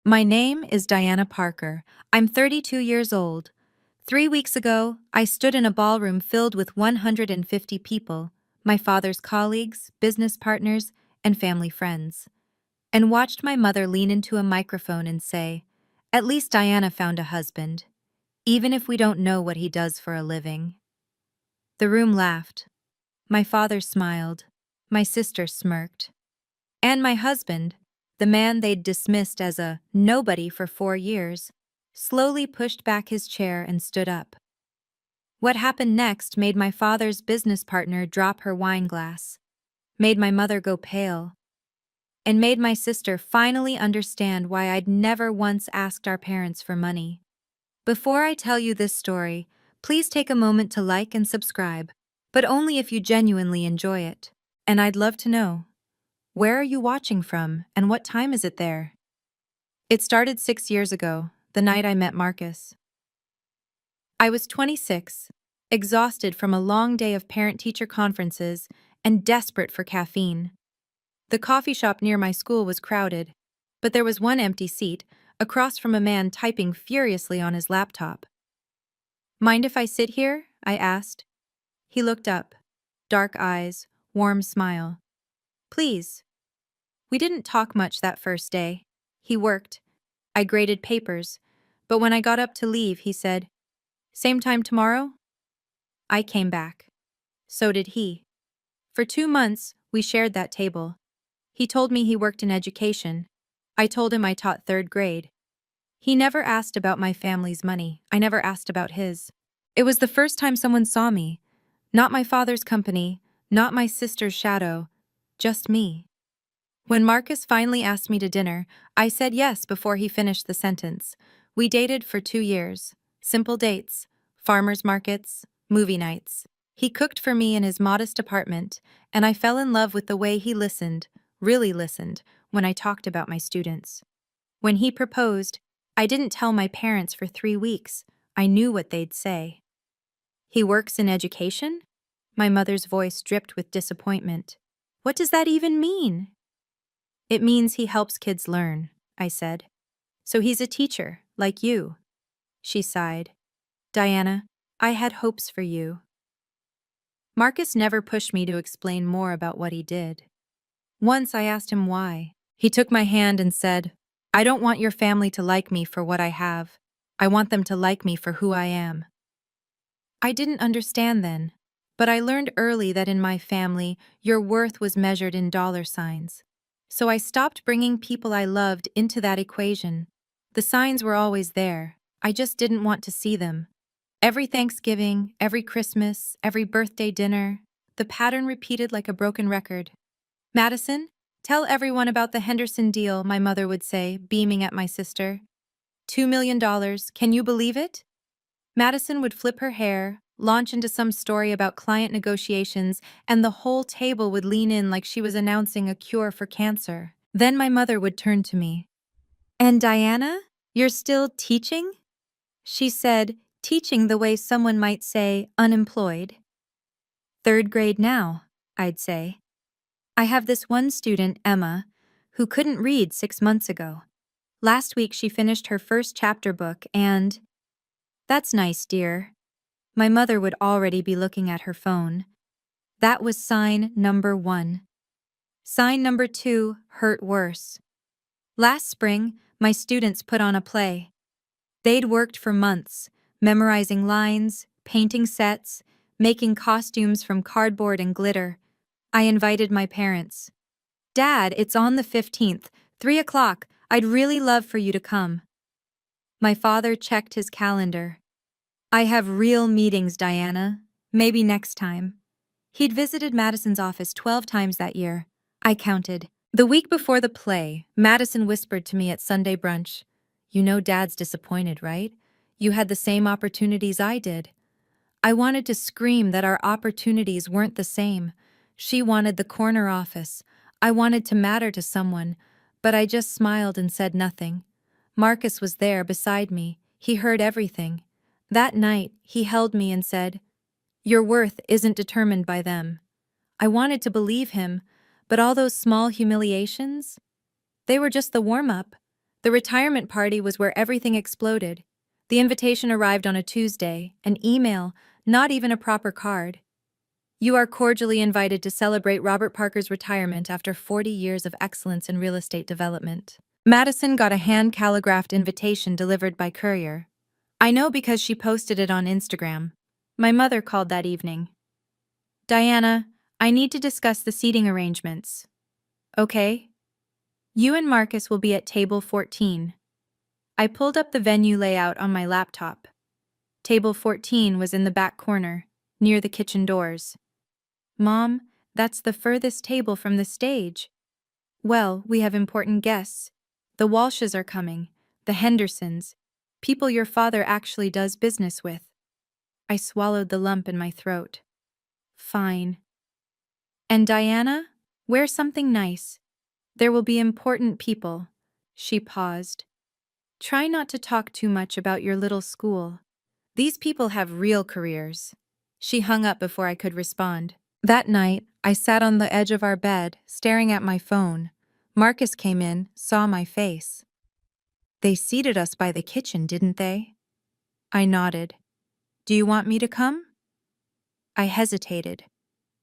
My name is Diana Parker. I'm 32 years old. 3 weeks ago, I stood in a ballroom filled with 150 people, my father's colleagues, business partners, and family friends, and watched my mother lean into a microphone and say, "At least Diana found a husband, even if we don't know what he does for a living." The room laughed. My father smiled. My sister smirked. And my husband, the man they'd dismissed as a nobody for 4 years, slowly pushed back his chair and stood up. What happened next made my father's business partner drop her wine glass, made my mother go pale, and made my sister finally understand why I'd never once asked our parents for money. Before I tell you this story, please take a moment to like and subscribe, but only if you genuinely enjoy it. And I'd love to know, where are you watching from, and what time is it there? It started 6 years ago, the night I met Marcus. I was 26, exhausted from a long day of parent-teacher conferences and desperate for caffeine. The coffee shop near my school was crowded, but there was one empty seat, across from a man typing furiously on his laptop. "Mind if I sit here?" I asked. He looked up. Dark eyes, warm smile. "Please." We didn't talk much that first day. He worked. I graded papers, but when I got up to leave, he said, "Same time tomorrow?" I came back. So did he. For 2 months, we shared that table. He told me he worked in education. I told him I taught third grade. He never asked about my family's money. I never asked about his. It was the first time someone saw me. Not my father's company, not my sister's shadow, just me. When Marcus finally asked me to dinner, I said yes before he finished the sentence. We dated for 2 years. Simple dates, farmers markets, movie nights. He cooked for me in his modest apartment, and I fell in love with the way he listened, really listened, when I talked about my students. When he proposed, I didn't tell my parents for 3 weeks. I knew what they'd say. "He works in education?" My mother's voice dripped with disappointment. "What does that even mean?" "It means he helps kids learn," I said. "So he's a teacher, like you." She sighed. "Diana, I had hopes for you." Marcus never pushed me to explain more about what he did. Once I asked him why. He took my hand and said, "I don't want your family to like me for what I have. I want them to like me for who I am." I didn't understand then, but I learned early that in my family, your worth was measured in dollar signs. So I stopped bringing people I loved into that equation. The signs were always there. I just didn't want to see them. Every Thanksgiving, every Christmas, every birthday dinner, the pattern repeated like a broken record. "Madison, tell everyone about the Henderson deal," my mother would say, beaming at my sister. $2 million, can you believe it? Madison would flip her hair, launch into some story about client negotiations, and the whole table would lean in like she was announcing a cure for cancer. Then my mother would turn to me. "And Diana, you're still teaching?" She said, teaching the way someone might say unemployed. "Third grade now," I'd say. "I have this one student, Emma, who couldn't read 6 months ago. Last week she finished her first chapter book and—" "That's nice, dear." My mother would already be looking at her phone. That was sign number 1. Sign number 2 hurt worse. Last spring, my students put on a play. They'd worked for months, memorizing lines, painting sets, making costumes from cardboard and glitter. I invited my parents. "Dad, it's on the 15th, 3 o'clock. I'd really love for you to come." My father checked his calendar. "I have real meetings, Diana. Maybe next time." He'd visited Madison's office 12 times that year. I counted. The week before the play, Madison whispered to me at Sunday brunch, "You know Dad's disappointed, right? You had the same opportunities I did." I wanted to scream that our opportunities weren't the same. She wanted the corner office. I wanted to matter to someone, but I just smiled and said nothing. Marcus was there beside me. He heard everything. That night, he held me and said, "Your worth isn't determined by them." I wanted to believe him, but all those small humiliations, they were just the warm-up. The retirement party was where everything exploded. The invitation arrived on a Tuesday, an email, not even a proper card. You are cordially invited to celebrate Robert Parker's retirement after 40 years of excellence in real estate development. Madison got a hand-calligraphed invitation delivered by courier. I know because she posted it on Instagram. My mother called that evening. Diana, I need to discuss the seating arrangements. Okay? You and Marcus will be at table 14. I pulled up the venue layout on my laptop. Table 14 was in the back corner, near the kitchen doors. Mom, that's the furthest table from the stage. Well, we have important guests. The Walshes are coming, the Hendersons, people your father actually does business with. I swallowed the lump in my throat. Fine. And Diana, wear something nice. There will be important people. She paused. Try not to talk too much about your little school. These people have real careers. She hung up before I could respond. That night, I sat on the edge of our bed, staring at my phone. Marcus came in, saw my face. They seated us by the kitchen, didn't they? I nodded. Do you want me to come? I hesitated.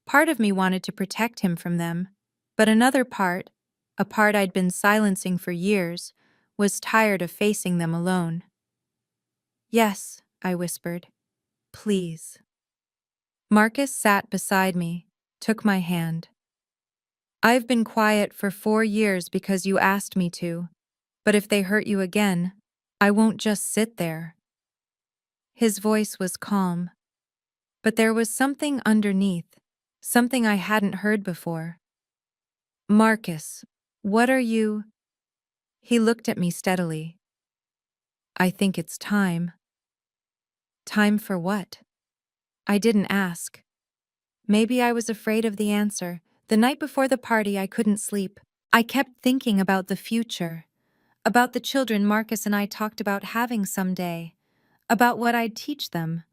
Part of me wanted to protect him from them, but another part, a part I'd been silencing for years, was tired of facing them alone. Yes, I whispered. Please. Marcus sat beside me, took my hand. I've been quiet for 4 years because you asked me to, but if they hurt you again, I won't just sit there. His voice was calm, but there was something underneath, something I hadn't heard before. Marcus, what are you? He looked at me steadily. I think it's time. Time for what? I didn't ask. Maybe I was afraid of the answer. The night before the party, I couldn't sleep. I kept thinking about the future, about the children Marcus and I talked about having someday, about what I'd teach them.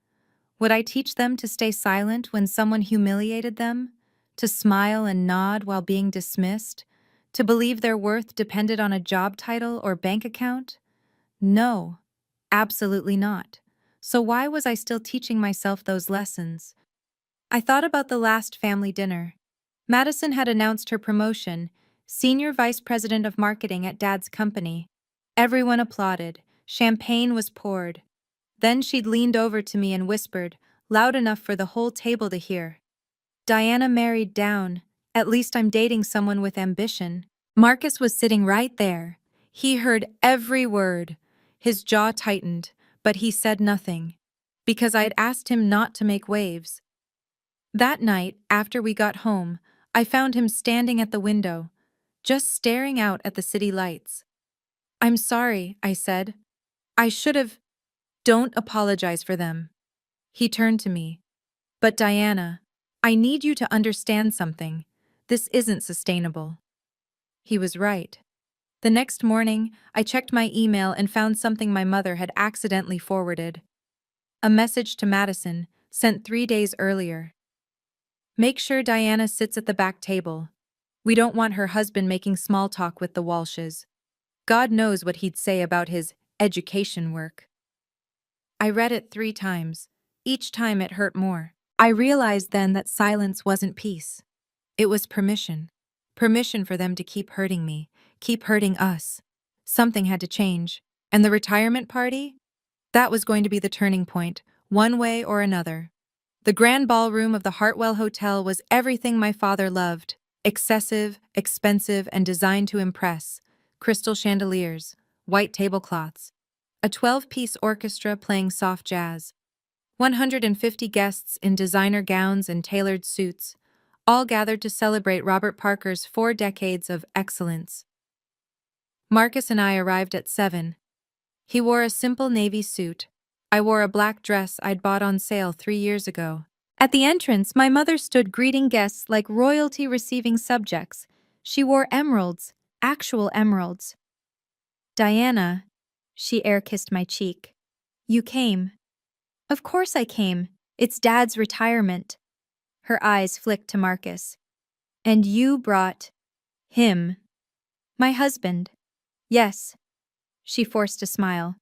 Would I teach them to stay silent when someone humiliated them? To smile and nod while being dismissed? To believe their worth depended on a job title or bank account? No, absolutely not. So why was I still teaching myself those lessons? I thought about the last family dinner. Madison had announced her promotion, Senior Vice President of Marketing at Dad's company. Everyone applauded. Champagne was poured. Then she'd leaned over to me and whispered, loud enough for the whole table to hear. Diana married down. At least I'm dating someone with ambition. Marcus was sitting right there. He heard every word. His jaw tightened, but he said nothing, because I'd asked him not to make waves. That night, after we got home, I found him standing at the window, just staring out at the city lights. I'm sorry, I said. I should have. Don't apologize for them. He turned to me. But Diana, I need you to understand something. This isn't sustainable. He was right. The next morning, I checked my email and found something my mother had accidentally forwarded. A message to Madison, sent 3 days earlier. Make sure Diana sits at the back table. We don't want her husband making small talk with the Walshes. God knows what he'd say about his education work. I read it 3 times. Each time it hurt more. I realized then that silence wasn't peace. It was permission. Permission for them to keep hurting me, keep hurting us. Something had to change. And the retirement party? That was going to be the turning point, one way or another. The grand ballroom of the Hartwell Hotel was everything my father loved. Excessive, expensive, and designed to impress. Crystal chandeliers, white tablecloths, a 12-piece orchestra playing soft jazz, 150 guests in designer gowns and tailored suits, all gathered to celebrate Robert Parker's 4 decades of excellence. Marcus and I arrived at 7. He wore a simple navy suit. I wore a black dress I'd bought on sale 3 years ago. At the entrance, my mother stood greeting guests like royalty receiving subjects. She wore emeralds, actual emeralds. Diana, she air-kissed my cheek. You came. Of course I came. It's Dad's retirement. Her eyes flicked to Marcus. And you brought him. My husband. Yes. She forced a smile.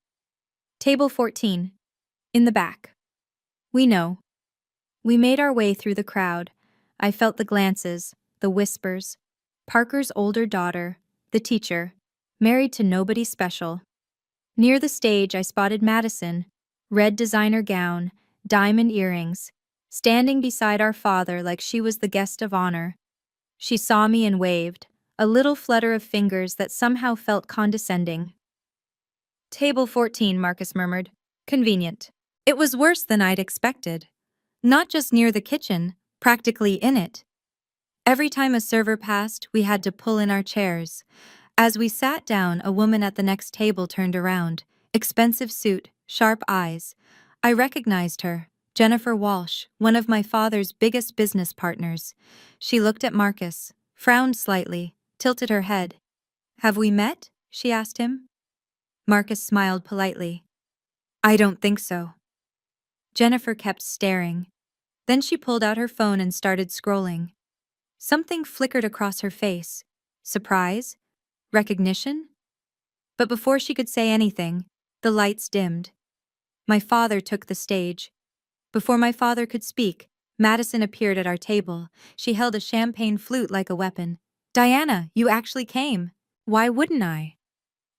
Table 14. In the back. We know. We made our way through the crowd. I felt the glances, the whispers. Parker's older daughter, the teacher, married to nobody special. Near the stage, I spotted Madison, red designer gown, diamond earrings, standing beside our father like she was the guest of honor. She saw me and waved, a little flutter of fingers that somehow felt condescending. Table 14, Marcus murmured. Convenient. It was worse than I'd expected. Not just near the kitchen, practically in it. Every time a server passed, we had to pull in our chairs. As we sat down, a woman at the next table turned around. Expensive suit, sharp eyes. I recognized her, Jennifer Walsh, one of my father's biggest business partners. She looked at Marcus, frowned slightly, tilted her head. Have we met? She asked him. Marcus smiled politely. I don't think so. Jennifer kept staring. Then she pulled out her phone and started scrolling. Something flickered across her face. Surprise? Recognition? But before she could say anything, the lights dimmed. My father took the stage. Before my father could speak, Madison appeared at our table. She held a champagne flute like a weapon. Diana, you actually came. Why wouldn't I?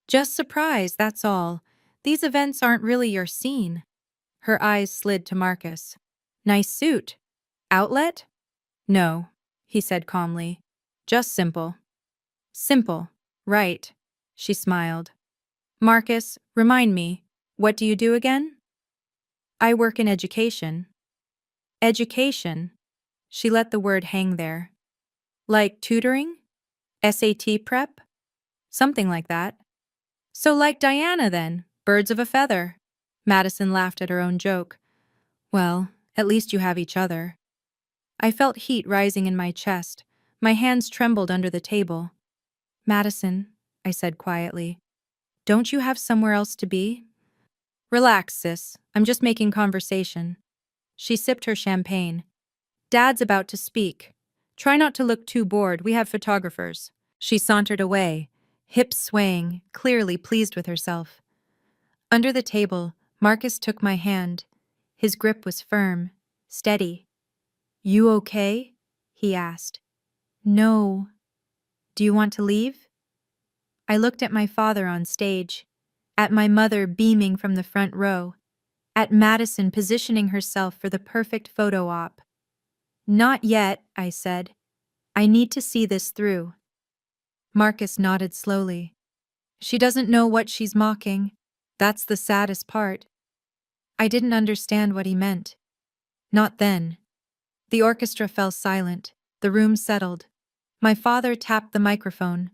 Just surprised, that's all. These events aren't really your scene. Her eyes slid to Marcus. Nice suit. Outlet? No, he said calmly. Just simple. Simple. Right. She smiled. Marcus, remind me, what do you do again? I work in education. Education? She let the word hang there. Like tutoring? SAT prep? Something like that. So like Diana then, birds of a feather. Madison laughed at her own joke. Well, at least you have each other. I felt heat rising in my chest. My hands trembled under the table. Madison, I said quietly, don't you have somewhere else to be? Relax, sis. I'm just making conversation. She sipped her champagne. Dad's about to speak. Try not to look too bored. We have photographers. She sauntered away, hips swaying, clearly pleased with herself. Under the table, Marcus took my hand. His grip was firm, steady. You okay? He asked. No. Do you want to leave? I looked at my father on stage, at my mother beaming from the front row, at Madison positioning herself for the perfect photo op. Not yet, I said. I need to see this through. Marcus nodded slowly. She doesn't know what she's mocking. That's the saddest part. I didn't understand what he meant. Not then. The orchestra fell silent. The room settled. My father tapped the microphone.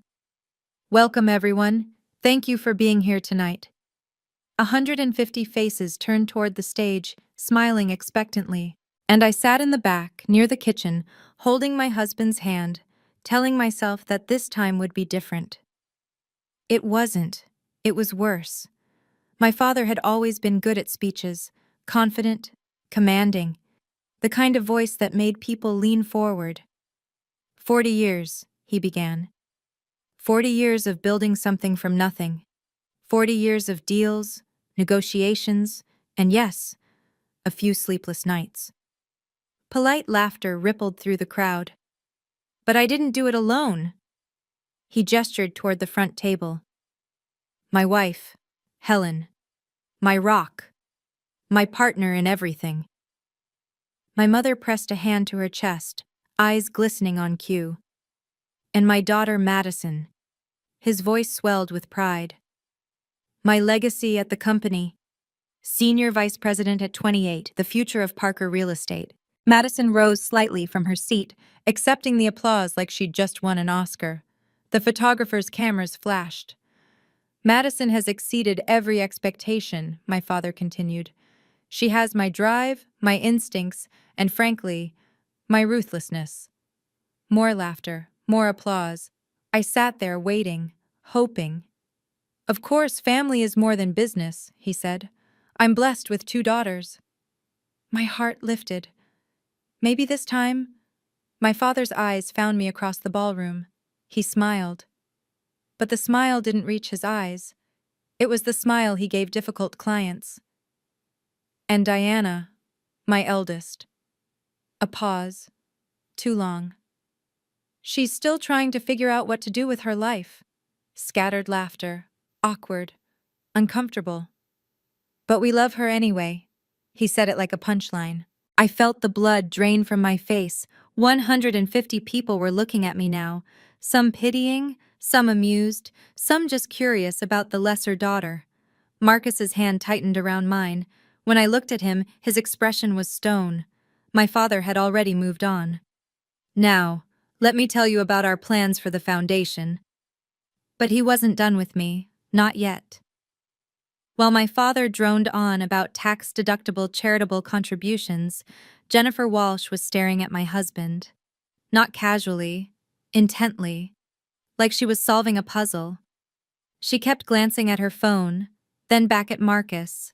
Welcome, everyone. Thank you for being here tonight. 150 faces turned toward the stage, smiling expectantly, and I sat in the back, near the kitchen, holding my husband's hand, telling myself that this time would be different. It wasn't. It was worse. My father had always been good at speeches, confident, commanding, the kind of voice that made people lean forward. 40 years, he began. 40 years of building something from nothing. 40 years of deals, negotiations, and yes, a few sleepless nights. Polite laughter rippled through the crowd. But I didn't do it alone. He gestured toward the front table. My wife, Helen. My rock. My partner in everything. My mother pressed a hand to her chest, eyes glistening on cue. And my daughter Madison. His voice swelled with pride. My legacy at the company. Senior Vice President at 28, the future of Parker Real Estate. Madison rose slightly from her seat, accepting the applause like she'd just won an Oscar. The photographer's cameras flashed. Madison has exceeded every expectation, my father continued. She has my drive, my instincts, and frankly, my ruthlessness. More laughter, more applause. I sat there waiting, hoping. Of course, family is more than business, he said. I'm blessed with 2 daughters. My heart lifted. Maybe this time. My father's eyes found me across the ballroom. He smiled. But the smile didn't reach his eyes. It was the smile he gave difficult clients. And Diana, my eldest. A pause. Too long. She's still trying to figure out what to do with her life. Scattered laughter. Awkward. Uncomfortable. But we love her anyway. He said it like a punchline. I felt the blood drain from my face. 150 people were looking at me now. Some pitying, some amused, some just curious about the lesser daughter. Marcus's hand tightened around mine. When I looked at him, his expression was stone. My father had already moved on. Now, let me tell you about our plans for the foundation. But he wasn't done with me, not yet. While my father droned on about tax-deductible charitable contributions, Jennifer Walsh was staring at my husband. Not casually, intently, like she was solving a puzzle. She kept glancing at her phone, then back at Marcus,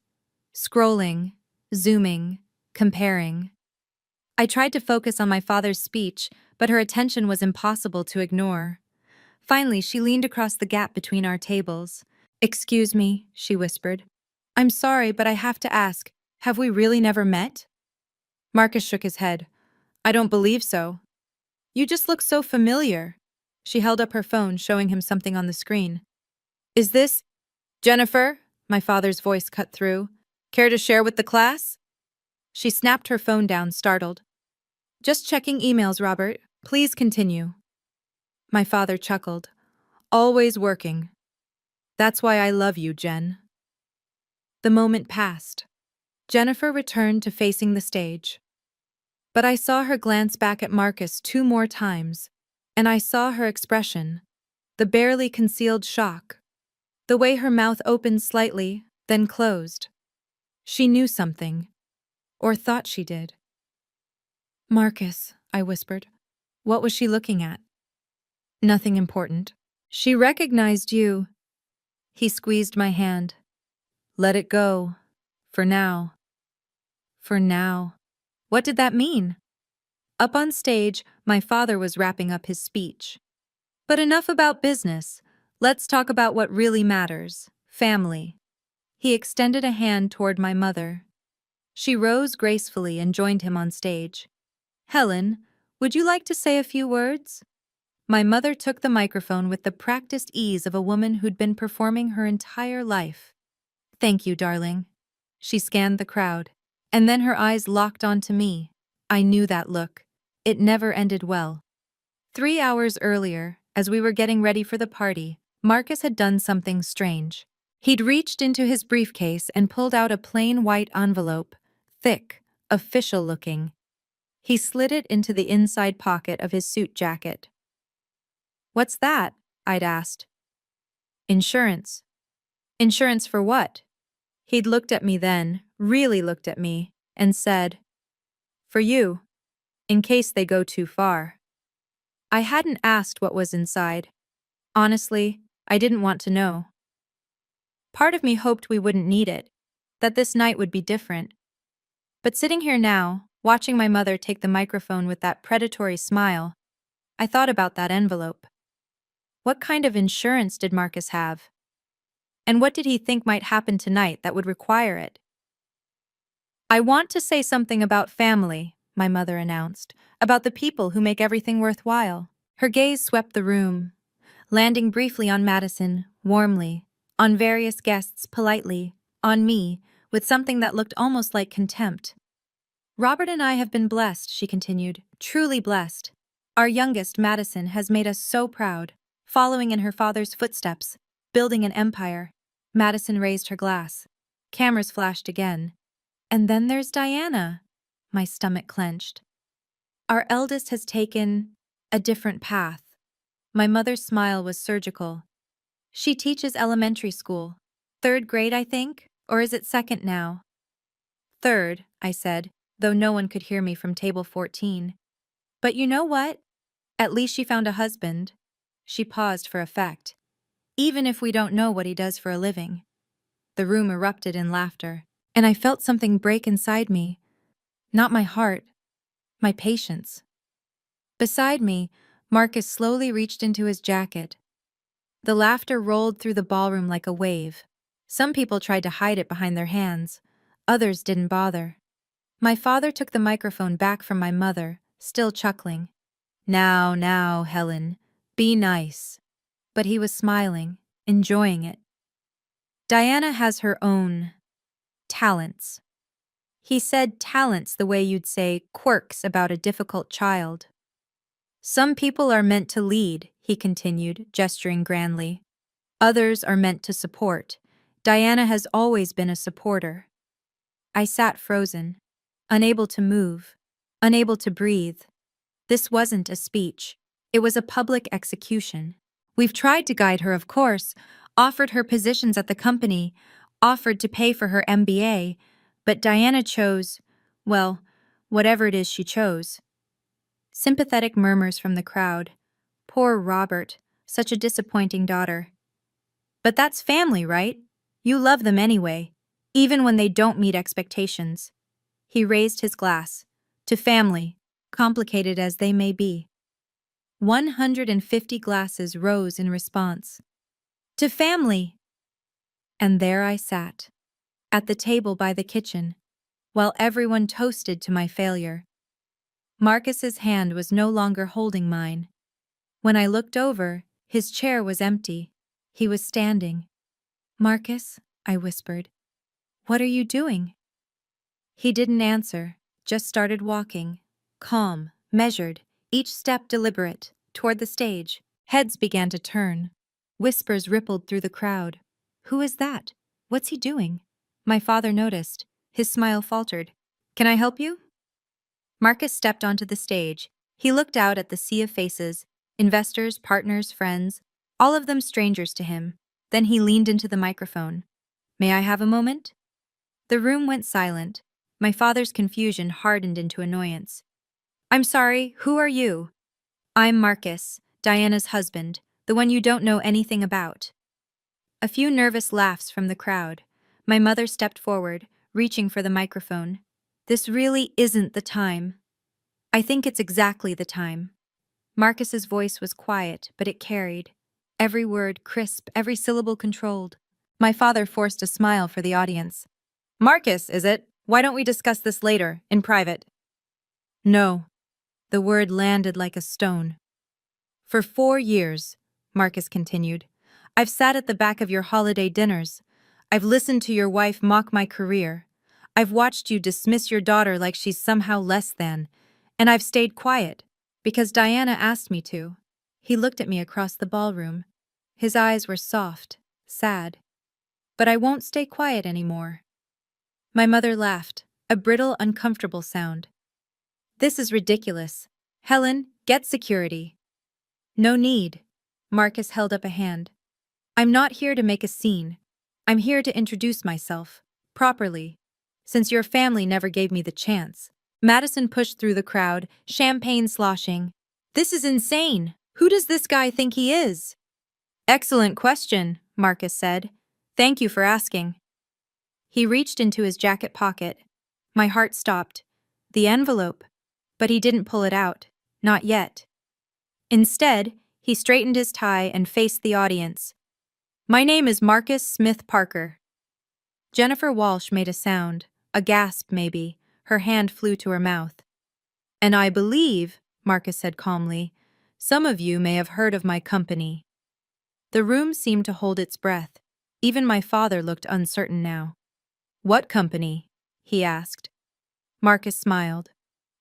scrolling, zooming, comparing. I tried to focus on my father's speech, but her attention was impossible to ignore. Finally, she leaned across the gap between our tables. "Excuse me," she whispered. "I'm sorry, but I have to ask, have we really never met?" Marcus shook his head. "I don't believe so. You just look so familiar." She held up her phone, showing him something on the screen. "Is this Jennifer?" My father's voice cut through. "Care to share with the class?" She snapped her phone down, startled. "Just checking emails, Robert. Please continue." My father chuckled. "Always working. That's why I love you, Jen." The moment passed. Jennifer returned to facing the stage. But I saw her glance back at Marcus 2 more times, and I saw her expression, the barely concealed shock, the way her mouth opened slightly, then closed. She knew something, or thought she did. "Marcus," I whispered. What was she looking at? "Nothing important." "She recognized you." He squeezed my hand. "Let it go. For now." For now. What did that mean? Up on stage, my father was wrapping up his speech. "But enough about business. Let's talk about what really matters. Family." He extended a hand toward my mother. She rose gracefully and joined him on stage. "Helen, would you like to say a few words?" My mother took the microphone with the practiced ease of a woman who'd been performing her entire life. "Thank you, darling." She scanned the crowd, and then her eyes locked onto me. I knew that look. It never ended well. 3 hours earlier, as we were getting ready for the party, Marcus had done something strange. He'd reached into his briefcase and pulled out a plain white envelope, thick, official-looking. He slid it into the inside pocket of his suit jacket. "What's that?" I'd asked. "Insurance." "Insurance for what?" He'd looked at me then, really looked at me, and said, "For you, in case they go too far." I hadn't asked what was inside. Honestly, I didn't want to know. Part of me hoped we wouldn't need it, that this night would be different. But sitting here now, watching my mother take the microphone with that predatory smile, I thought about that envelope. What kind of insurance did Marcus have? And what did he think might happen tonight that would require it? "I want to say something about family," my mother announced, "about the people who make everything worthwhile." Her gaze swept the room, landing briefly on Madison, warmly, on various guests, politely, on me, with something that looked almost like contempt. "Robert and I have been blessed," she continued, "truly blessed. Our youngest, Madison, has made us so proud, following in her father's footsteps, building an empire." Madison raised her glass. Cameras flashed again. "And then there's Diana." My stomach clenched. "Our eldest has taken a different path." My mother's smile was surgical. "She teaches elementary school. 3rd grade, I think? Or is it 2nd now?" "3rd," I said, though no one could hear me from table 14. "But you know what? At least she found a husband." She paused for effect. "Even if we don't know what he does for a living." The room erupted in laughter, and I felt something break inside me. Not my heart, my patience. Beside me, Marcus slowly reached into his jacket. The laughter rolled through the ballroom like a wave. Some people tried to hide it behind their hands. Others didn't bother. My father took the microphone back from my mother, still chuckling. Now, now, Helen, be nice. But he was smiling, enjoying it. Diana has her own talents. He said talents the way you'd say quirks about a difficult child. Some people are meant to lead, he continued, gesturing grandly. Others are meant to support. Diana has always been a supporter. I sat frozen, unable to move, unable to breathe. This wasn't a speech. It was a public execution. We've tried to guide her, of course, offered her positions at the company, offered to pay for her MBA, but Diana chose, well, whatever it is she chose. Sympathetic murmurs from the crowd. Poor Robert, such a disappointing daughter. But that's family, right? You love them anyway, even when they don't meet expectations. He raised his glass. To family, complicated as they may be. 150 glasses rose in response. To family! And there I sat, at the table by the kitchen, while everyone toasted to my failure. Marcus's hand was no longer holding mine. When I looked over, his chair was empty. He was standing. Marcus, I whispered, what are you doing? He didn't answer, just started walking, calm, measured, each step deliberate, toward the stage. Heads began to turn. Whispers rippled through the crowd. Who is that? What's he doing? My father noticed. His smile faltered. Can I help you? Marcus stepped onto the stage. He looked out at the sea of faces, investors, partners, friends, all of them strangers to him. Then he leaned into the microphone. May I have a moment? The room went silent. My father's confusion hardened into annoyance. I'm sorry, who are you? I'm Marcus, Diana's husband, the one you don't know anything about. A few nervous laughs from the crowd. My mother stepped forward, reaching for the microphone. This really isn't the time. I think it's exactly the time. Marcus's voice was quiet, but it carried. Every word crisp, every syllable controlled. My father forced a smile for the audience. Marcus, is it? Why don't we discuss this later, in private? No. The word landed like a stone. For 4 years, Marcus continued, I've sat at the back of your holiday dinners. I've listened to your wife mock my career. I've watched you dismiss your daughter like she's somehow less than. And I've stayed quiet, because Diana asked me to. He looked at me across the ballroom. His eyes were soft, sad. But I won't stay quiet anymore. My mother laughed, a brittle, uncomfortable sound. This is ridiculous. Helen, get security. No need. Marcus held up a hand. I'm not here to make a scene. I'm here to introduce myself, properly, since your family never gave me the chance. Madison pushed through the crowd, champagne sloshing. This is insane. Who does this guy think he is? Excellent question, Marcus said. Thank you for asking. He reached into his jacket pocket. My heart stopped. The envelope. But he didn't pull it out. Not yet. Instead, he straightened his tie and faced the audience. My name is Marcus Smith Parker. Jennifer Walsh made a sound, a gasp maybe. Her hand flew to her mouth. And I believe, Marcus said calmly, some of you may have heard of my company. The room seemed to hold its breath. Even my father looked uncertain now. What company? He asked. Marcus smiled.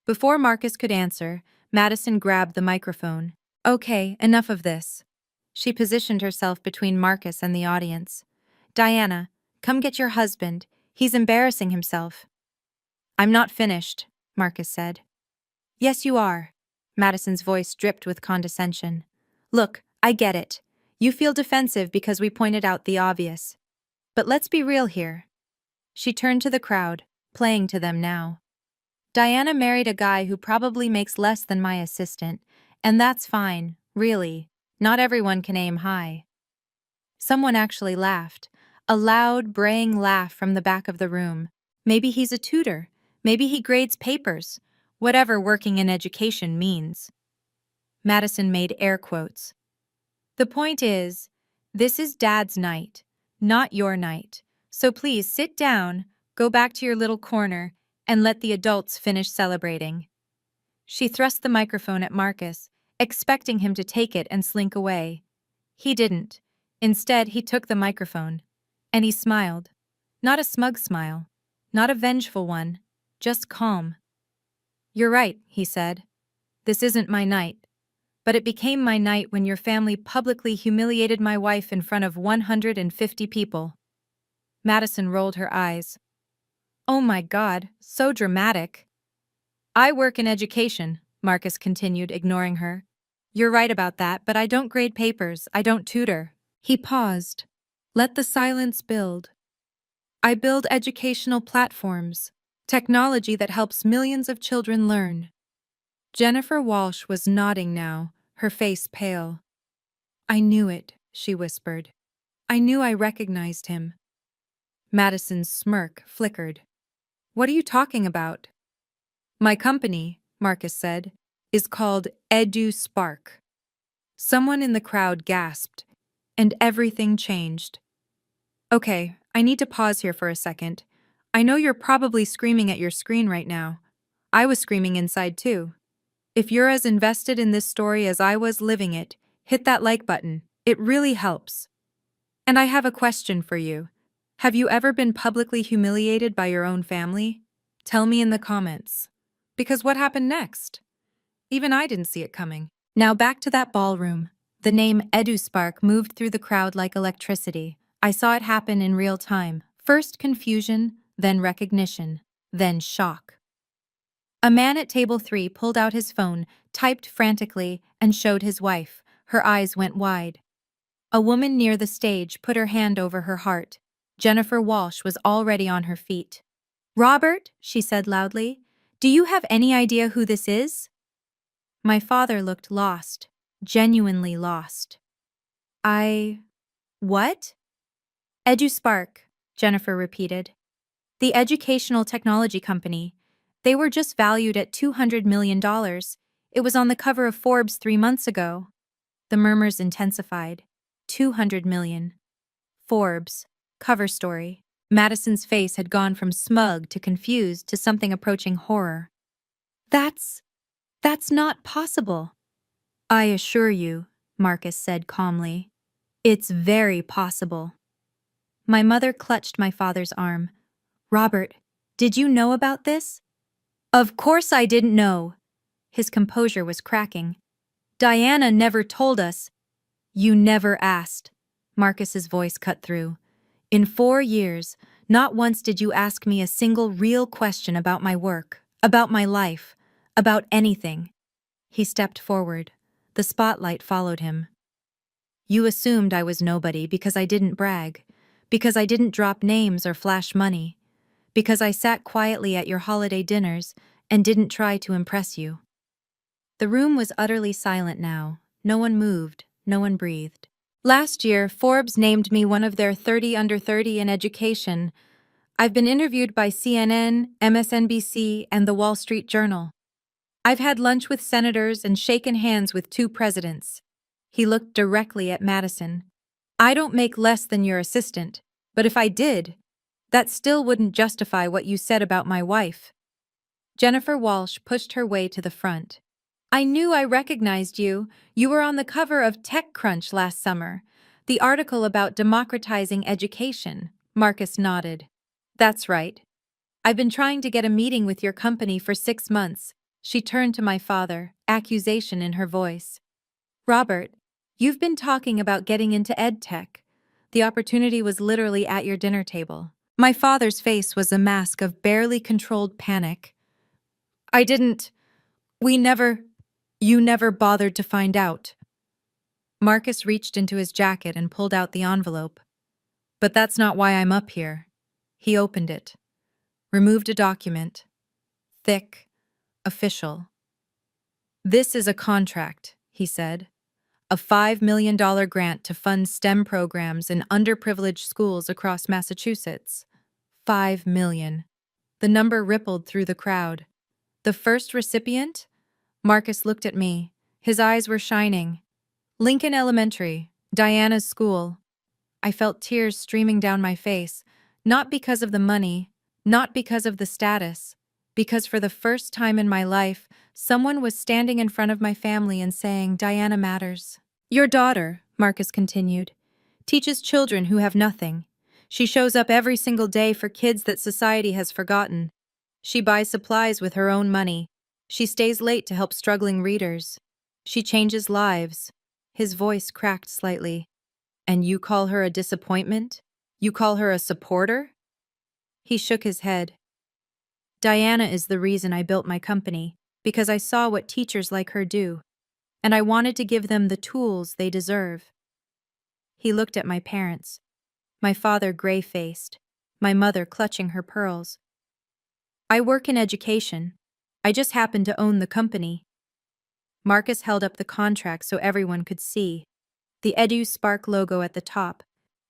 Before Marcus could answer, Madison grabbed the microphone. Okay, enough of this. She positioned herself between Marcus and the audience. Diana, come get your husband. He's embarrassing himself. I'm not finished, Marcus said. Yes, you are. Madison's voice dripped with condescension. Look, I get it. You feel defensive because we pointed out the obvious. But let's be real here. She turned to the crowd, playing to them now. Diana married a guy who probably makes less than my assistant, and that's fine, really. Not everyone can aim high. Someone actually laughed, a loud, braying laugh from the back of the room. Maybe he's a tutor. Maybe he grades papers. Whatever working in education means. Madison made air quotes. The point is, this is Dad's night, not your night. So please sit down, go back to your little corner, and let the adults finish celebrating. She thrust the microphone at Marcus, expecting him to take it and slink away. He didn't. Instead, he took the microphone. And he smiled. Not a smug smile. Not a vengeful one. Just calm. "You're right," he said. "This isn't my night. But it became my night when your family publicly humiliated my wife in front of 150 people." Madison rolled her eyes. "Oh my God, so dramatic." "I work in education," Marcus continued, ignoring her. "You're right about that, but I don't grade papers, I don't tutor." He paused. Let the silence build. "I build educational platforms, technology that helps millions of children learn." Jennifer Walsh was nodding now, her face pale. "I knew it," she whispered. "I knew I recognized him." Madison's smirk flickered. "What are you talking about?" "My company," Marcus said, "is called EduSpark." Someone in the crowd gasped, and everything changed. "Okay, I need to pause here for a second. I know you're probably screaming at your screen right now. I was screaming inside too. If you're as invested in this story as I was living it, hit that like button. It really helps. And I have a question for you. Have you ever been publicly humiliated by your own family? Tell me in the comments. Because what happened next? Even I didn't see it coming. Now back to that ballroom. The name EduSpark moved through the crowd like electricity. I saw it happen in real time. First confusion, then recognition, then shock. A man at table 3 pulled out his phone, typed frantically, and showed his wife. Her eyes went wide. A woman near the stage put her hand over her heart. Jennifer Walsh was already on her feet. "Robert," she said loudly, "do you have any idea who this is?" My father looked lost, genuinely lost. What?" "EduSpark," Jennifer repeated. "The educational technology company. They were just valued at $200 million. It was on the cover of Forbes 3 months ago." The murmurs intensified. 200 million. Forbes. Cover story. Madison's face had gone from smug to confused to something approaching horror. That's not possible." "I assure you," Marcus said calmly, "it's very possible." My mother clutched my father's arm. "Robert, did you know about this?" "Of course I didn't know." His composure was cracking. "Diana never told us." "You never asked." Marcus's voice cut through. "In 4 years, not once did you ask me a single real question about my work, about my life, about anything." He stepped forward. The spotlight followed him. "You assumed I was nobody because I didn't brag, because I didn't drop names or flash money, because I sat quietly at your holiday dinners and didn't try to impress you." The room was utterly silent now. No one moved, no one breathed. "Last year, Forbes named me one of their 30 under 30 in education. I've been interviewed by CNN, MSNBC, and the Wall Street Journal. I've had lunch with senators and shaken hands with 2 presidents." He looked directly at Madison. "I don't make less than your assistant, but if I did, that still wouldn't justify what you said about my wife." Jennifer Walsh pushed her way to the front. "I knew I recognized you. You were on the cover of TechCrunch last summer. The article about democratizing education." Marcus nodded. "That's right. I've been trying to get a meeting with your company for 6 months." She turned to my father, accusation in her voice. "Robert, you've been talking about getting into edtech. The opportunity was literally at your dinner table." My father's face was a mask of barely controlled panic. "I didn't. You never bothered to find out." Marcus reached into his jacket and pulled out the envelope. "But that's not why I'm up here." He opened it, removed a document. Thick, official. "This is a contract," he said. "A $5 million grant to fund STEM programs in underprivileged schools across Massachusetts. 5 million. The number rippled through the crowd. "The first recipient?" Marcus looked at me. His eyes were shining. "Lincoln Elementary, Diana's school." I felt tears streaming down my face. Not because of the money, not because of the status, because for the first time in my life, someone was standing in front of my family and saying, "Diana matters." Your daughter, Marcus continued, teaches children who have nothing. She shows up every single day for kids that society has forgotten. She buys supplies with her own money. She stays late to help struggling readers. She changes lives. His voice cracked slightly. And you call her a disappointment? You call her a supporter? He shook his head. Diana is the reason I built my company, because I saw what teachers like her do, and I wanted to give them the tools they deserve. He looked at my parents, my father gray-faced, my mother clutching her pearls. I work in education. I just happen to own the company. Marcus held up the contract so everyone could see. The EduSpark logo at the top,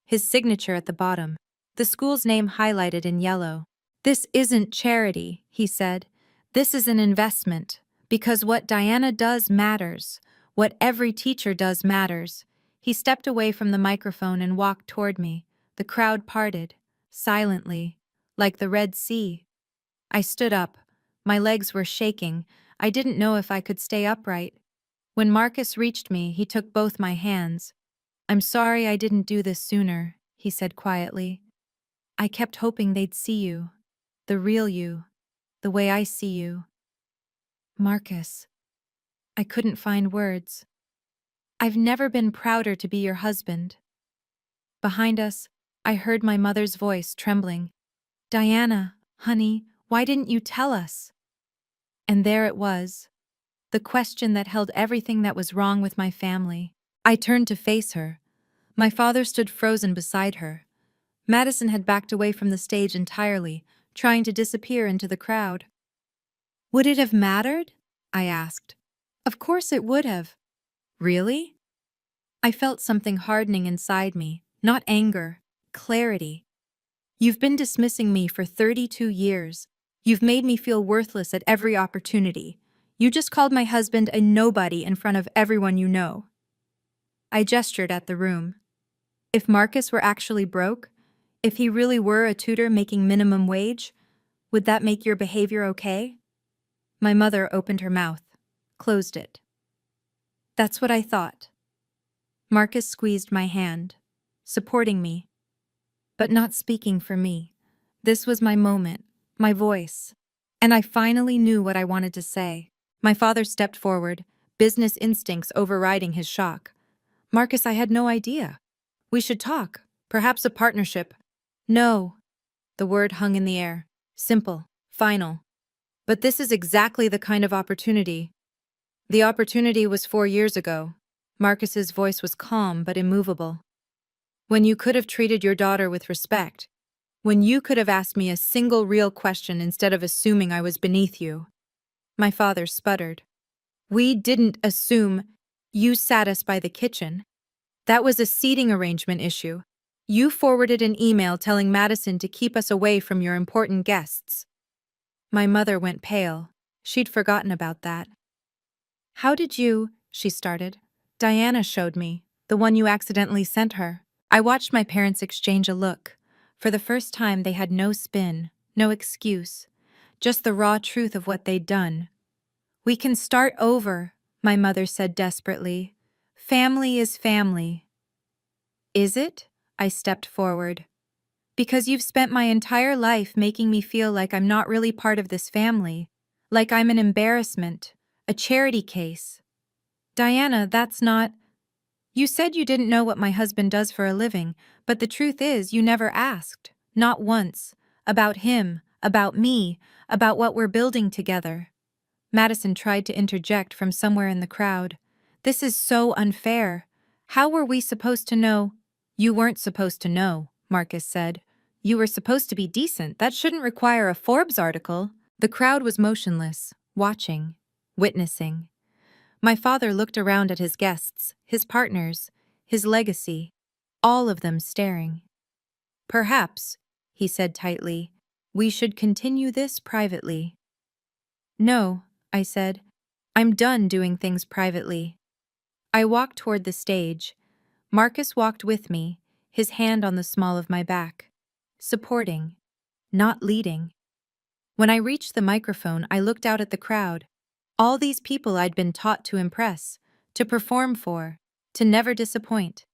his signature at the bottom, the school's name highlighted in yellow. This isn't charity, he said. This is an investment, because what Diana does matters. What every teacher does matters. He stepped away from the microphone and walked toward me. The crowd parted, silently, like the Red Sea. I stood up. My legs were shaking. I didn't know if I could stay upright. When Marcus reached me, he took both my hands. "I'm sorry I didn't do this sooner," he said quietly. "I kept hoping they'd see you. The real you. The way I see you." Marcus. I couldn't find words. "I've never been prouder to be your husband." Behind us, I heard my mother's voice trembling. "Diana, honey, why didn't you tell us?" And there it was. The question that held everything that was wrong with my family. I turned to face her. My father stood frozen beside her. Madison had backed away from the stage entirely, trying to disappear into the crowd. "Would it have mattered?" I asked. "Of course it would have." "Really?" I felt something hardening inside me, not anger, clarity. "You've been dismissing me for 32 years. You've made me feel worthless at every opportunity. You just called my husband a nobody in front of everyone you know." I gestured at the room. If Marcus were actually broke, if he really were a tutor making minimum wage, would that make your behavior okay? My mother opened her mouth, closed it. "That's what I thought." Marcus squeezed my hand, supporting me, but not speaking for me. This was my moment, my voice. And I finally knew what I wanted to say. My father stepped forward, business instincts overriding his shock. "Marcus, I had no idea. We should talk. Perhaps a partnership." "No." The word hung in the air. Simple, final. "But this is exactly the kind of opportunity." "The opportunity was 4 years ago." Marcus's voice was calm but immovable. "When you could have treated your daughter with respect. When you could have asked me a single real question instead of assuming I was beneath you." My father sputtered. "We didn't assume. You sat us by the kitchen. That was a seating arrangement issue. You forwarded an email telling Madison to keep us away from your important guests." My mother went pale. She'd forgotten about that. "How did you?" she started. "Diana showed me, the one you accidentally sent her." I watched my parents exchange a look. For the first time, they had no spin, no excuse, just the raw truth of what they'd done. "We can start over," my mother said desperately. "Family is family." "Is it?" I stepped forward. "Because you've spent my entire life making me feel like I'm not really part of this family, like I'm an embarrassment, a charity case." "Diana, that's not—" "You said you didn't know what my husband does for a living, but the truth is you never asked, not once, about him, about me, about what we're building together." Madison tried to interject from somewhere in the crowd. "This is so unfair. How were we supposed to know?" "You weren't supposed to know," Marcus said. "You were supposed to be decent. That shouldn't require a Forbes article." The crowd was motionless, watching, witnessing. My father looked around at his guests, his partners, his legacy, all of them staring. "Perhaps," he said tightly, "we should continue this privately." "No," I said. "I'm done doing things privately." I walked toward the stage. Marcus walked with me, his hand on the small of my back. supporting, not leading. When I reached the microphone, I looked out at the crowd. All these people I'd been taught to impress, to perform for, to never disappoint.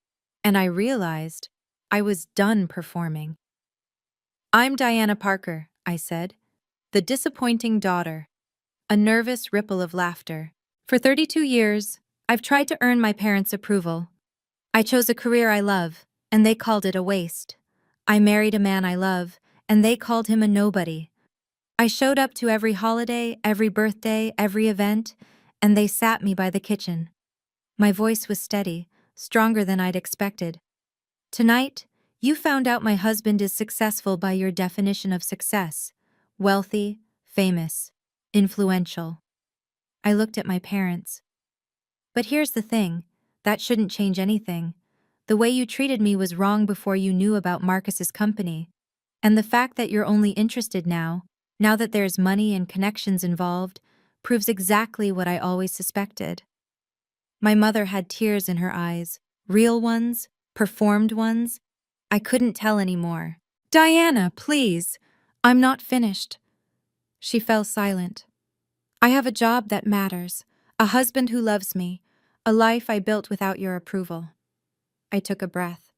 And I realized I was done performing. "I'm Diana Parker," I said, "the disappointing daughter." A nervous ripple of laughter. For 32 years, I've tried to earn my parents' approval. I chose a career I love, and they called it a waste. I married a man I love, and they called him a nobody. I showed up to every holiday, every birthday, every event, and they sat me by the kitchen. My voice was steady, stronger than I'd expected. "Tonight, you found out my husband is successful by your definition of success. Wealthy, famous, influential." I looked at my parents. "But here's the thing, that shouldn't change anything. The way you treated me was wrong before you knew about Marcus's company. And the fact that you're only interested now that there's money and connections involved, proves exactly what I always suspected." My mother had tears in her eyes, real ones, performed ones. I couldn't tell anymore. "Diana, please, I'm not finished." She fell silent. "I have a job that matters, a husband who loves me, a life I built without your approval." I took a breath.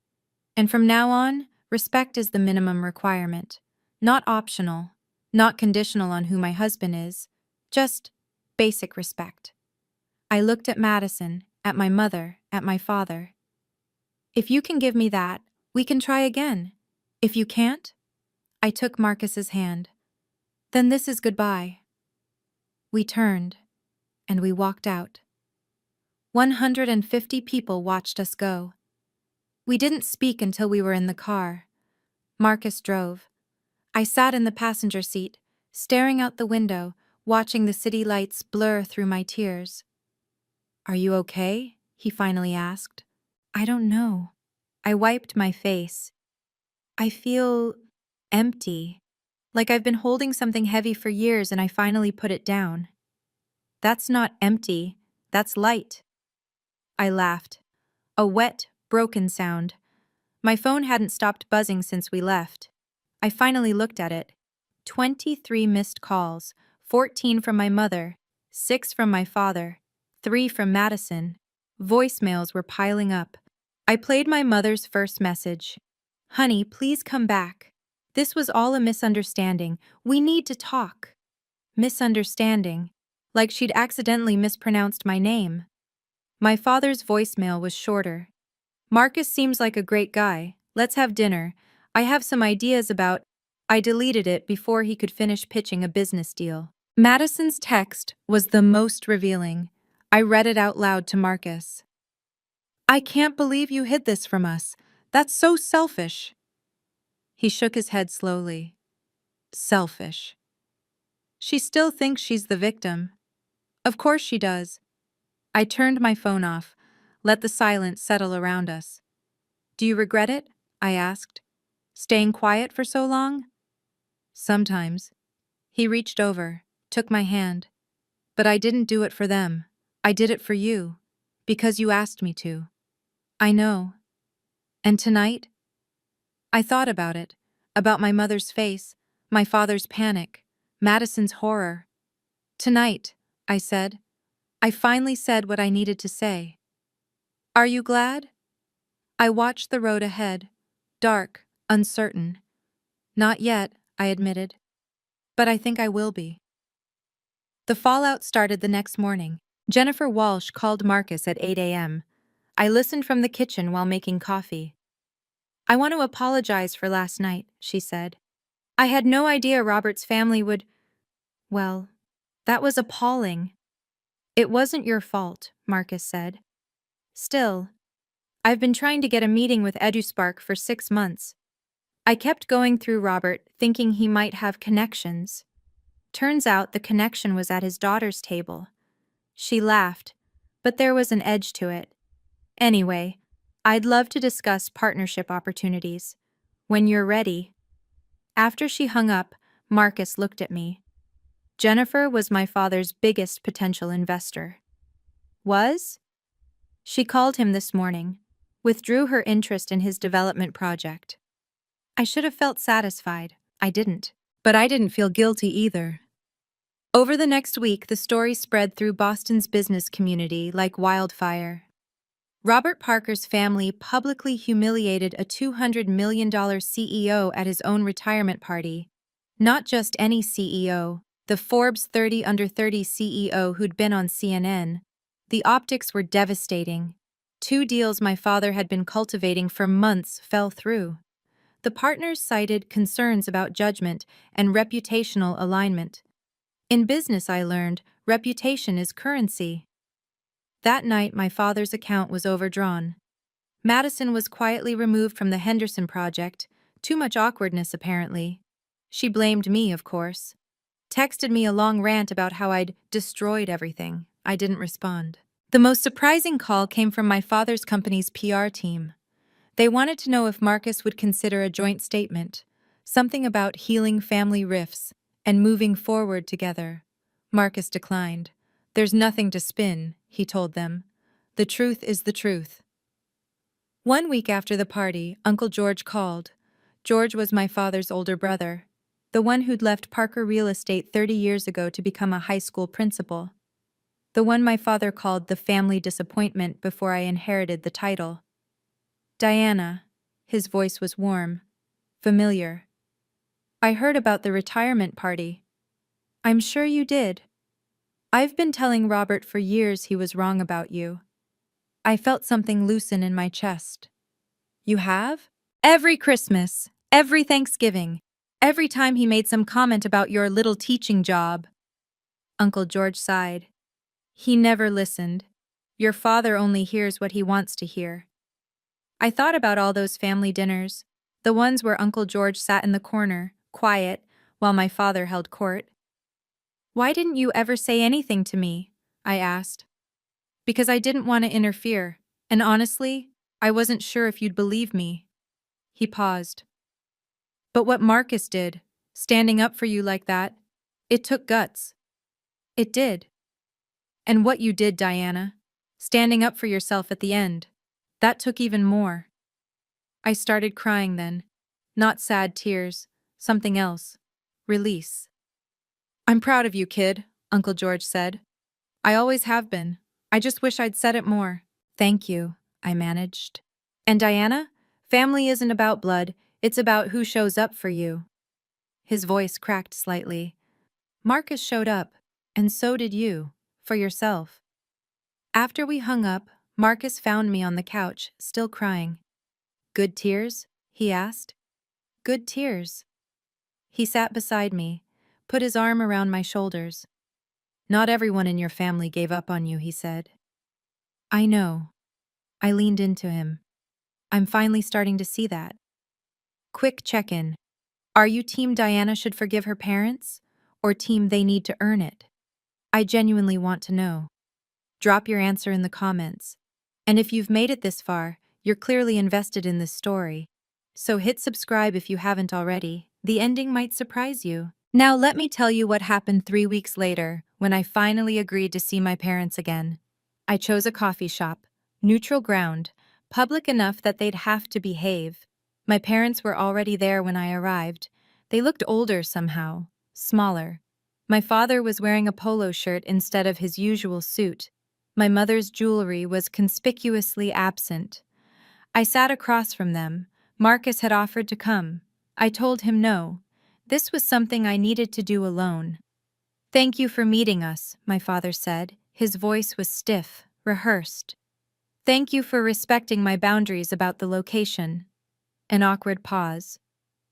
"And from now on, respect is the minimum requirement. Not optional, not conditional on who my husband is, just basic respect." I looked at Madison, at my mother, at my father. "If you can give me that, we can try again. If you can't?" I took Marcus's hand. "Then this is goodbye." We turned, and we walked out. 150 people watched us go. We didn't speak until we were in the car. Marcus drove. I sat in the passenger seat, staring out the window, watching the city lights blur through my tears. "Are you okay?" he finally asked. "I don't know." I wiped my face. "I feel empty, like I've been holding something heavy for years and I finally put it down." "That's not empty, that's light." I laughed. A wet, broken sound. My phone hadn't stopped buzzing since we left. I finally looked at it. 23 missed calls, 14 from my mother, 6 from my father, 3 from Madison. Voicemails were piling up. I played my mother's first message. "Honey, please come back. This was all a misunderstanding. We need to talk." Misunderstanding. Like she'd accidentally mispronounced my name. My father's voicemail was shorter. "Marcus seems like a great guy. Let's have dinner. I have some ideas about—" I deleted it before he could finish pitching a business deal. Madison's text was the most revealing. I read it out loud to Marcus. "I can't believe you hid this from us. That's so selfish." He shook his head slowly. "Selfish. She still thinks she's the victim. Of course she does." I turned my phone off, let the silence settle around us. "Do you regret it?" I asked. "Staying quiet for so long?" "Sometimes." He reached over, took my hand. "But I didn't do it for them. I did it for you. Because you asked me to." "I know." "And tonight?" I thought about it. About my mother's face, my father's panic, Madison's horror. "Tonight," I said. I finally said what I needed to say. "Are you glad?" I watched the road ahead. Dark, uncertain. "Not yet," I admitted. "But I think I will be." The fallout started the next morning. Jennifer Walsh called Marcus at 8 a.m. I listened from the kitchen while making coffee. "I want to apologize for last night," she said. "I had no idea Robert's family would—" "Well, that was appalling." "It wasn't your fault," Marcus said. "Still, I've been trying to get a meeting with EduSpark for 6 months. I kept going through Robert, thinking he might have connections. Turns out the connection was at his daughter's table." She laughed, but there was an edge to it. "Anyway, I'd love to discuss partnership opportunities. When you're ready." After she hung up, Marcus looked at me. "Jennifer was my father's biggest potential investor." "Was?" "She called him this morning, withdrew her interest in his development project." I should have felt satisfied. I didn't. But I didn't feel guilty either. Over the next week, the story spread through Boston's business community like wildfire. Robert Parker's family publicly humiliated a $200 million CEO at his own retirement party. Not just any CEO, the Forbes 30 Under 30 CEO who'd been on CNN. The optics were devastating. Two deals my father had been cultivating for months fell through. The partners cited concerns about judgment and reputational alignment. In business, I learned, reputation is currency. That night, my father's account was overdrawn. Madison was quietly removed from the Henderson project, too much awkwardness apparently. She blamed me, of course. Texted me a long rant about how I'd destroyed everything. I didn't respond. The most surprising call came from my father's company's PR team. They wanted to know if Marcus would consider a joint statement, something about healing family rifts and moving forward together. Marcus declined. There's nothing to spin, he told them. The truth is the truth. 1 week after the party, Uncle George called. George was my father's older brother, the one who'd left Parker Real Estate 30 years ago to become a high school principal. The one my father called the family disappointment before I inherited the title. Diana. His voice was warm, familiar. I heard about the retirement party. I'm sure you did. I've been telling Robert for years he was wrong about you. I felt something loosen in my chest. You have? Every Christmas, every Thanksgiving, every time he made some comment about your little teaching job. Uncle George sighed. He never listened. Your father only hears what he wants to hear. I thought about all those family dinners, the ones where Uncle George sat in the corner, quiet, while my father held court. Why didn't you ever say anything to me? I asked. Because I didn't want to interfere, and honestly, I wasn't sure if you'd believe me. He paused. But what Marcus did, standing up for you like that, it took guts. It did. And what you did, Diana, standing up for yourself at the end, that took even more. I started crying then. Not sad tears, something else. Release. I'm proud of you, kid, Uncle George said. I always have been. I just wish I'd said it more. Thank you, I managed. And Diana, family isn't about blood, it's about who shows up for you. His voice cracked slightly. Marcus showed up, and so did you, for yourself. After we hung up, Marcus found me on the couch, still crying. Good tears? He asked. Good tears. He sat beside me, put his arm around my shoulders. Not everyone in your family gave up on you, he said. I know. I leaned into him. I'm finally starting to see that. Quick check-in. Are you team Diana should forgive her parents, or team they need to earn it? I genuinely want to know. Drop your answer in the comments. And if you've made it this far, you're clearly invested in this story. So hit subscribe if you haven't already. The ending might surprise you. Now let me tell you what happened 3 weeks later, when I finally agreed to see my parents again. I chose a coffee shop, neutral ground, public enough that they'd have to behave. My parents were already there when I arrived. They looked older somehow, smaller. My father was wearing a polo shirt instead of his usual suit. My mother's jewelry was conspicuously absent. I sat across from them. Marcus had offered to come. I told him no. This was something I needed to do alone. Thank you for meeting us, my father said. His voice was stiff, rehearsed. Thank you for respecting my boundaries about the location. An awkward pause.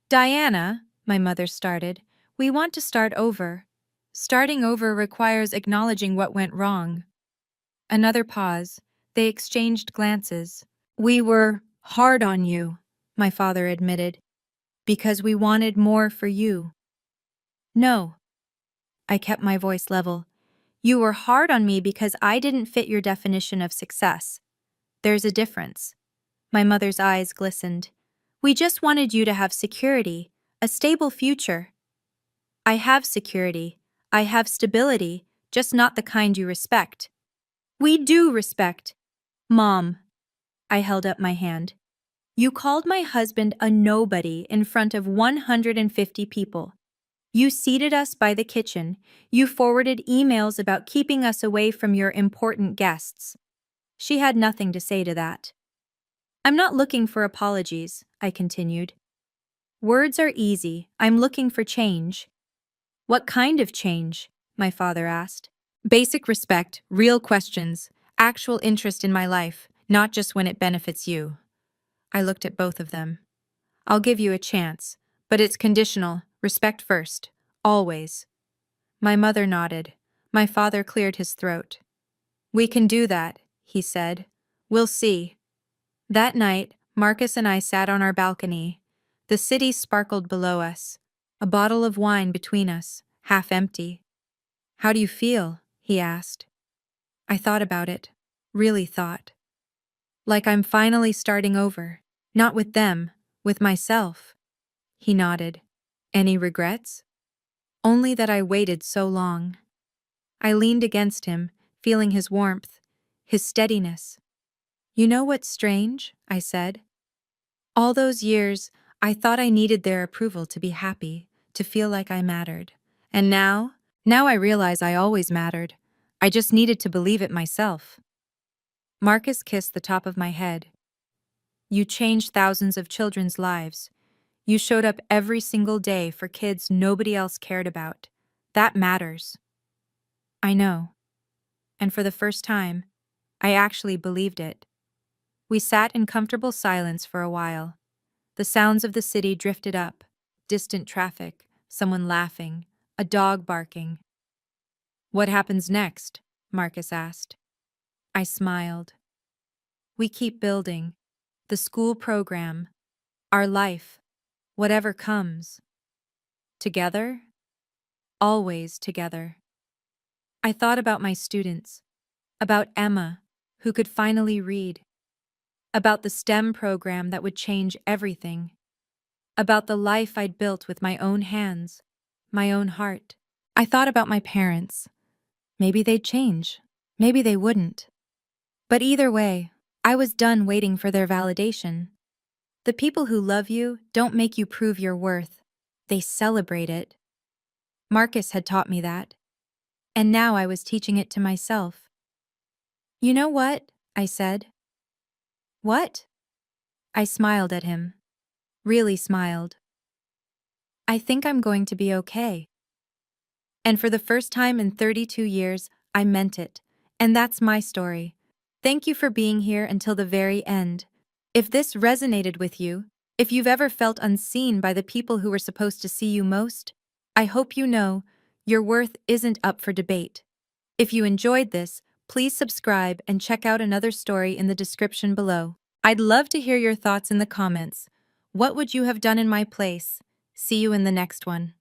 Diana, my mother started, we want to start over. Starting over requires acknowledging what went wrong. Another pause. They exchanged glances. We were hard on you, my father admitted, because we wanted more for you. No. I kept my voice level. You were hard on me because I didn't fit your definition of success. There's a difference. My mother's eyes glistened. We just wanted you to have security, a stable future. I have security. I have stability, just not the kind you respect. We do respect. Mom. I held up my hand. You called my husband a nobody in front of 150 people. You seated us by the kitchen. You forwarded emails about keeping us away from your important guests. She had nothing to say to that. I'm not looking for apologies, I continued. Words are easy. I'm looking for change. What kind of change? My father asked. Basic respect, real questions, actual interest in my life, not just when it benefits you. I looked at both of them. I'll give you a chance, but it's conditional, respect first, always. My mother nodded. My father cleared his throat. We can do that, he said. We'll see. That night, Marcus and I sat on our balcony. The city sparkled below us. A bottle of wine between us, half empty. How do you feel? He asked. I thought about it. Really thought. Like I'm finally starting over. Not with them, with myself. He nodded. Any regrets? Only that I waited so long. I leaned against him, feeling his warmth, his steadiness. You know what's strange? I said. All those years, I thought I needed their approval to be happy, to feel like I mattered. And now I realize I always mattered. I just needed to believe it myself. Marcus kissed the top of my head. You changed thousands of children's lives. You showed up every single day for kids nobody else cared about. That matters. I know. And for the first time, I actually believed it. We sat in comfortable silence for a while. The sounds of the city drifted up. Distant traffic, someone laughing, a dog barking. What happens next? Marcus asked. I smiled. We keep building. The school program. Our life. Whatever comes. Together? Always together. I thought about my students. About Emma, who could finally read. About the STEM program that would change everything. About the life I'd built with my own hands, my own heart. I thought about my parents. Maybe they'd change. Maybe they wouldn't. But either way, I was done waiting for their validation. The people who love you don't make you prove your worth. They celebrate it. Marcus had taught me that. And now I was teaching it to myself. You know what? I said. What? I smiled at him. Really smiled. I think I'm going to be okay. And for the first time in 32 years, I meant it. And that's my story. Thank you for being here until the very end. If this resonated with you, if you've ever felt unseen by the people who were supposed to see you most, I hope you know your worth isn't up for debate. If you enjoyed this, please subscribe and check out another story in the description below. I'd love to hear your thoughts in the comments. What would you have done in my place? See you in the next one.